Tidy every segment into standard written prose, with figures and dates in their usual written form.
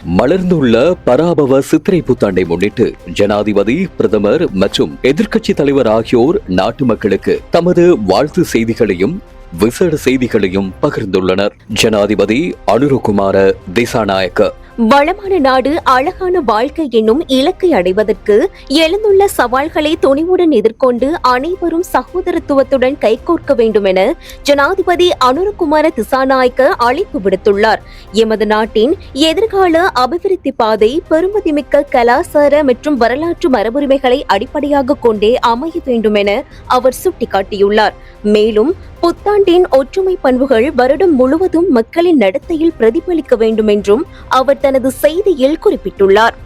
மலர்ந்துள்ள பராபவ சித்திரை புத்தாண்டை முன்னிட்டு ஜனாதிபதி, பிரதமர் மற்றும் எதிர்க்கட்சி தலைவர் ஆகியோர் நாட்டு மக்களுக்கு தமது வாழ்த்து செய்திகளையும் விசேட செய்திகளையும் பகிர்ந்துள்ளனர். ஜனாதிபதி அனுரகுமார திசாநாயக்க வளமான நாடு, அழகான வாழ்க்கை என்னும் இலக்கை அடைவதற்கு எழுந்துள்ள சவால்களை துணிவுடன் எதிர்கொண்டு அனைவரும் சகோதரத்துவத்துடன் கைகோர்க்க வேண்டும் என ஜனாதிபதி அனுரகுமார திசாநாயக்க அழைப்பு விடுத்துள்ளார். எமது நாட்டின் எதிர்கால அபிவிருத்தி பாதை பெருமதிமிக்க கலாசார மற்றும் வரலாற்று மரபுரிமைகளை அடிப்படையாக கொண்டே அமைய வேண்டும் என அவர் சுட்டிக்காட்டியுள்ளார். மேலும் புத்தாண்டின் ஒற்றுமை பண்புகள் வருடம் முழுவதும் மக்களின் நடத்தையில் பிரதிபலிக்க வேண்டும் என்றும் அவர் தனது செய்தியில் குறிப்பிட்டுள்ளார்.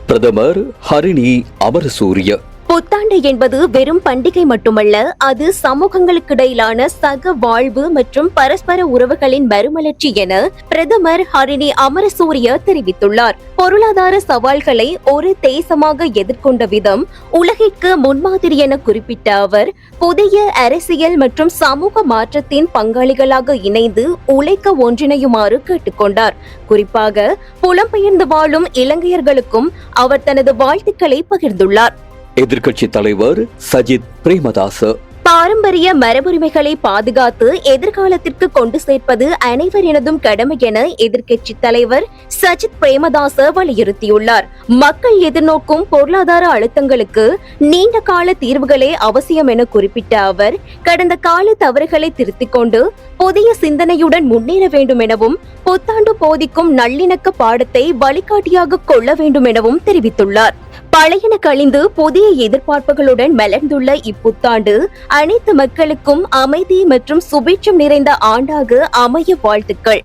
பிரதமர் ஹரிணி அமரசூரிய புத்தாண்டு என்பது வெறும் பண்டிகை மட்டுமல்ல, அது சமூகங்களுக்கிடையிலான சக வாழ்வு மற்றும் பரஸ்பர உறவுகளின் மறுமலர்ச்சி என பிரதமர் ஹரிணி அமரசூரிய தெரிவித்துள்ளார். பொருளாதார சவால்களை ஒரு தேசமாக எதிர்கொண்ட விதம் உலகிற்கு முன்மாதிரி என குறிப்பிட்ட அவர், புதிய அரசியல் மற்றும் சமூக மாற்றத்தின் பங்காளிகளாக இணைந்து உழைக்க ஒன்றிணையுமாறு கேட்டுக்கொண்டார். குறிப்பாக புலம்பெயர்ந்து வாழும் இலங்கையர்களுக்கும் அவர் தனது வாழ்த்துக்களை பகிர்ந்துள்ளார். எதிர்க்கட்சி தலைவர் சஜித் பிரேமதாச பாரம்பரிய மரபுரிமைகளை பாதுகாத்து எதிர்காலத்திற்கு கொண்டு சேர்ப்பது அனைவரினதும் கடமை என எதிர்க்கட்சி தலைவர் சஜித் பிரேமதாச வலியுறுத்தியுள்ளார். மக்கள் எதிர்நோக்கும் பொருளாதார அழுத்தங்களுக்கு நீண்ட கால தீர்வுகளே அவசியம் என குறிப்பிட்ட அவர், கடந்த கால தவறுகளை திருத்திக் கொண்டு புதிய சிந்தனையுடன் முன்னேற வேண்டும் எனவும், புத்தாண்டு போதிக்கும் நல்லிணக்க பாடத்தை வழிகாட்டியாக கொள்ள வேண்டும் எனவும் தெரிவித்துள்ளார். பழையன கழிந்து புதிய எதிர்பார்ப்புகளுடன் மலர்ந்துள்ள இப்புத்தாண்டு அனைத்து மக்களுக்கும் அமைதி மற்றும் சுபீட்சம் நிறைந்த ஆண்டாக அமைய வாழ்த்துக்கள்.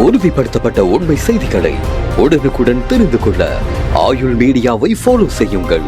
உறுதிப்படுத்தப்பட்ட உண்மை செய்திகளை உடனுக்குடன் தெரிந்து கொள்ள ஆயுள் மீடியாவை ஃபாலோ செய்யுங்கள்.